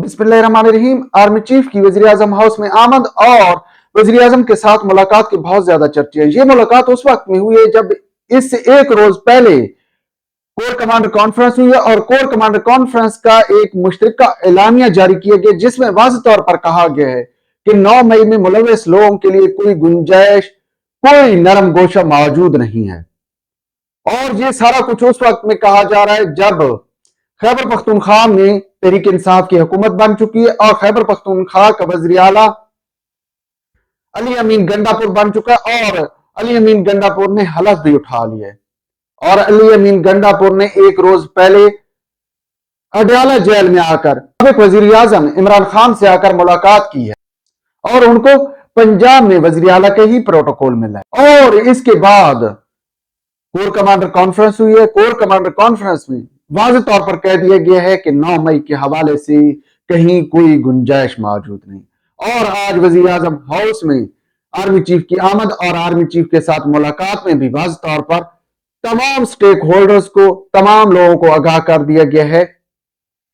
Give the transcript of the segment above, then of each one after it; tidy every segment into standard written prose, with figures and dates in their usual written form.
बिस्मिल्लाहिर्रहमानिर्रहीम। Army chief की वजीर आजम हाउस में आमद और वजीर आजम के साथ मुलाकात के बहुत ज्यादा चर्चे हैं। ये मुलाकात उस वक्त में हुई है जब इससे एक रोज पहले कोर कमांडर कॉन्फ्रेंस हुई है और कोर कमांडर कॉन्फ्रेंस का एक मुश्तरका एलानिया जारी किया गया जिसमें वाज़ेह तौर पर कहा गया है कि 9 मई में मुलव्वस लोगों के लिए कोई गुंजाइश, कोई नरम गोशा मौजूद नहीं है। और ये सारा कुछ उस वक्त में कहा जा रहा है जब खैबर पख्तूनख्वा में तहरीक इंसाफ की हुकूमत बन चुकी है और खैबर पख्तूनख्वा का वज़ीर आला अली अमीन गंडापुर बन चुका है और अली अमीन गंडापुर ने हलफ भी उठा लिया है। और अली अमीन गंडापुर ने एक रोज पहले अडयाला जेल में आकर वजीर आजम इमरान खान से आकर मुलाकात की है और उनको पंजाब में वजीर आला के ही प्रोटोकॉल मिला है। और इसके बाद कोर कमांडर कॉन्फ्रेंस हुई है। कोर कमांडर कॉन्फ्रेंस में वाज़ेह तौर पर कह दिया गया है कि 9 मई के हवाले से कहीं कोई गुंजाइश मौजूद नहीं। और आज वजीर आजम हाउस में आर्मी चीफ की आमद और आर्मी चीफ के साथ मुलाकात में भी वाज़ेह तौर पर तमाम स्टेक होल्डर्स को, तमाम लोगों को आगाह कर दिया गया है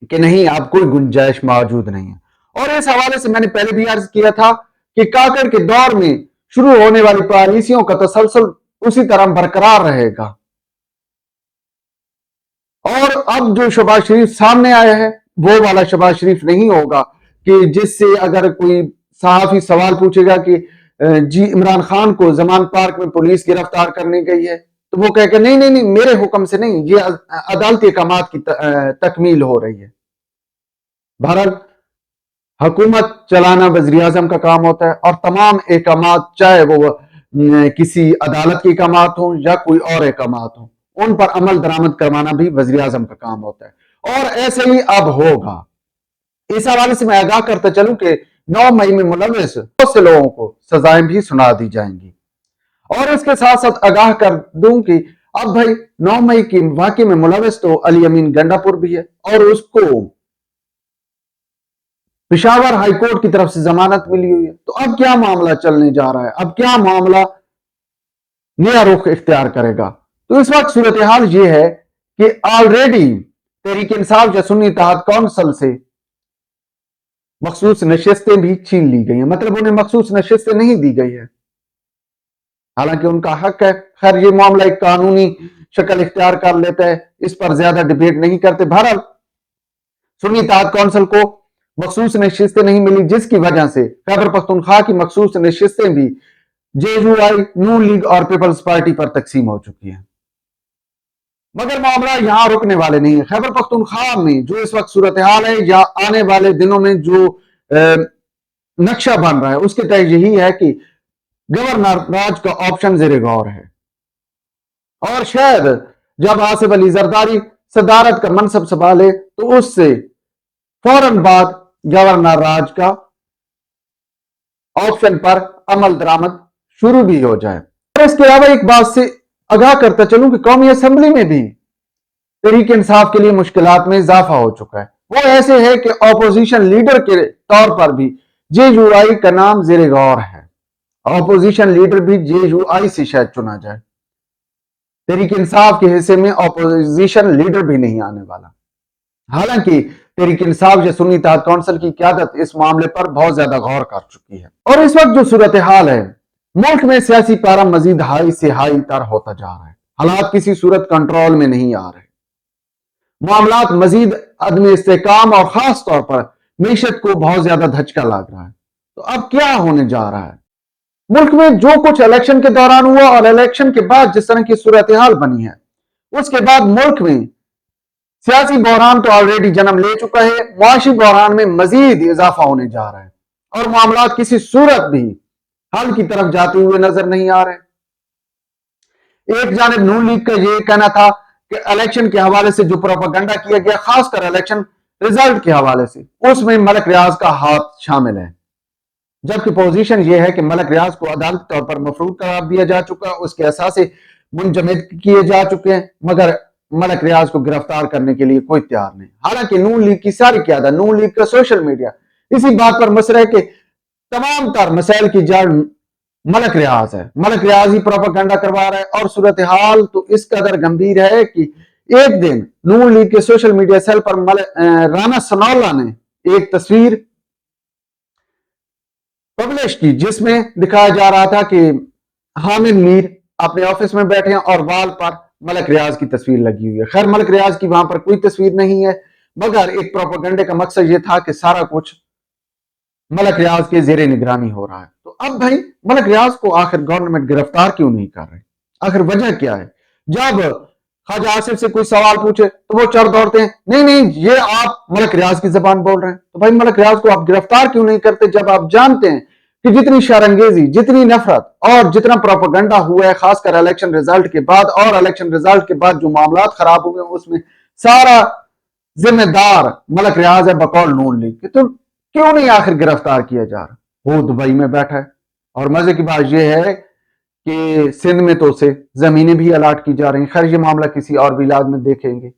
कि नहीं, अब कोई गुंजाइश मौजूद नहीं है। और इस हवाले से मैंने पहले भी अर्ज किया था कि काकड़ के दौर में शुरू होने वाली पॉलिसियों का तसलसल उसी तरह बरकरार रहेगा। और अब जो शहबाज शरीफ सामने आया है वो वाला शहबाज शरीफ नहीं होगा कि जिससे अगर कोई सहाफी सवाल पूछेगा कि जी इमरान खान को जमान पार्क में पुलिस गिरफ्तार करने गई है तो वो कहेगा नहीं नहीं नहीं, मेरे हुक्म से नहीं, ये अदालती अहकामात की तकमील हो रही है। बहरहाल हुकूमत चलाना वज़ीर आज़म का काम होता है और तमाम अहकामात, चाहे वो किसी अदालत के अहकामात हो या कोई और अहकामात हो, उन पर अमल दरामद करवाना भी वज़ीर आज़म का काम होता है और ऐसे ही अब होगा। इस हवाले से मैं आगाह करता चलूं कि 9 मई में मुलव्वस बहुत से लोगों को सजाएं भी सुना दी जाएंगी। और इसके साथ साथ आगाह कर दूं कि अब भाई 9 मई की वाकये में मुलव्वस तो अली अमीन गंडापुर भी है और उसको पेशावर हाईकोर्ट की तरफ से जमानत मिली हुई है। तो अब क्या मामला चलने जा रहा है, अब क्या मामला नया रुख इख्तियार करेगा? तो इस वक्त सूरत हाल यह है कि ऑलरेडी तहरीक इंसाफ या सुन्नी इत्तेहाद काउंसिल से मखसूस नशिस्तें भी छीन ली गई हैं, मतलब उन्हें मखसूस नशिस्तें नहीं दी गई है, हालांकि उनका हक है। खैर ये मामला एक कानूनी शक्ल इख्तियार कर लेता है, इस पर ज्यादा डिबेट नहीं करते। बहरहाल सुन्नी इत्तेहाद काउंसिल को मखसूस नशिस्तें नहीं मिली जिसकी वजह से खैबर पख्तूनख्वा की मखसूस नशिस्तें भी JUI, नून लीग और पीपल्स पार्टी पर तकसीम हो चुकी है। मगर मामला यहां रुकने वाले नहीं है। खैबर पख्तूनख्वा में जो इस वक्त सूरत हाल है या आने वाले दिनों में जो नक्शा बन रहा है उसके तहत यही है कि गवर्नर राज का ऑप्शन ज़ेरे गौर है और शायद जब आसिफ अली जरदारी सदारत का मनसब संभाले तो उससे फौरन बाद गवर्नर राज का ऑप्शन पर अमल दरामद शुरू भी हो जाए। और इसके अलावा एक बात से आगाह करता चलूं कि कौमी असेंबली में भी तहरीक इंसाफ के लिए मुश्किलात में इजाफा हो चुका है। वो ऐसे है कि ऑपोजिशन लीडर के तौर पर भी JUI का नाम ज़ेरे गौर है। ऑपोजिशन लीडर भी JUI से शायद चुना जाए। तहरीक इंसाफ के हिस्से में ऑपोजिशन लीडर भी नहीं आने वाला। हालांकि तहरीक इंसाफ या सुन्नी इत्तेहाद काउंसिल की क़यादत इस मामले पर बहुत ज्यादा गौर कर चुकी है। और इस वक्त जो सूरत हाल है, मुल्क में सियासी पारा मजीद हाई से हाई तर होता जा रहा है। हालात किसी सूरत कंट्रोल में नहीं आ रहे, मामलात मजीद अदम इस्तेकाम और खास तौर पर मीशत को बहुत ज्यादा धचका लग रहा है। तो अब क्या होने जा रहा है? मुल्क में जो कुछ इलेक्शन के दौरान हुआ और इलेक्शन के बाद जिस तरह की सूरत हाल बनी है, उसके बाद मुल्क में सियासी बहरान तो ऑलरेडी जन्म ले चुका है, मुआशी बहरान में मजीद इजाफा होने जा रहा है और मामलात किसी सूरत भी हल की तरफ जाते हुए नजर नहीं आ रहे। एक जानिब नून लीग का यह कहना था कि इलेक्शन के हवाले से जो प्रोपेगेंडा किया गया, खासकर इलेक्शन रिजल्ट के हवाले से, उसमें मलक रियाज का हाथ शामिल है, जबकि पोजीशन यह है कि मलक रियाज को अदालती तौर पर मफरूज करार दिया जा चुका है, उसके असासे मुंजमद किए जा चुके हैं, मगर मलक रियाज को गिरफ्तार करने के लिए कोई तैयार नहीं। हालांकि नून लीग की सारी क़यादत, नून लीग का सोशल मीडिया इसी बात पर मुसर है कि तमाम तर मसाइल की जड़ मलक रियाज है, मलक रियाज ही प्रोपेगेंडा करवा रहा है। और सूरत हाल तो इस कदर गंभीर है कि एक दिन नून लीग के सोशल मीडिया सेल पर राना सनौल्ला ने ایک تصویر پبلش کی جس میں دکھایا جا رہا تھا کہ حامد میر اپنے آفس میں بیٹھے ہیں اور وال پر ملک ریاض کی تصویر لگی ہوئی ہے. خیر ملک ریاض کی وہاں پر کوئی تصویر نہیں ہے، مگر ایک پروپیگنڈے کا مقصد یہ تھا کہ سارا کچھ ملک ریاض کے زیر نگرانی ہو رہا ہے. تو اب بھائی ملک ریاض کو آخر گورنمنٹ گرفتار کیوں نہیں کر رہے؟ آخر وجہ کیا ہے؟ جب خواجہ آصف سے کوئی سوال پوچھے تو وہ چڑھ دوڑتے ہیں نہیں نہیں یہ آپ ملک ریاض کی زبان بول رہے ہیں. تو بھائی ملک ریاض کو آپ گرفتار کیوں نہیں کرتے جب آپ جانتے ہیں کہ جتنی شرانگیزی، جتنی نفرت اور جتنا پروپیگنڈا ہوا ہے خاص کر الیکشن رزلٹ کے بعد، اور الیکشن رزلٹ کے بعد جو معاملات خراب ہوئے ہیں اس میں سارا ذمہ دار ملک ریاض ہے بقول نون لیگ کے. تو کیوں نہیں آخر گرفتار کیا جا رہا؟ وہ دبئی میں بیٹھا ہے اور مزے کی بات یہ ہے کہ سندھ میں تو اسے زمینیں بھی الاٹ کی جا رہی ہیں. خیر یہ معاملہ کسی اور ویلاگ میں دیکھیں گے.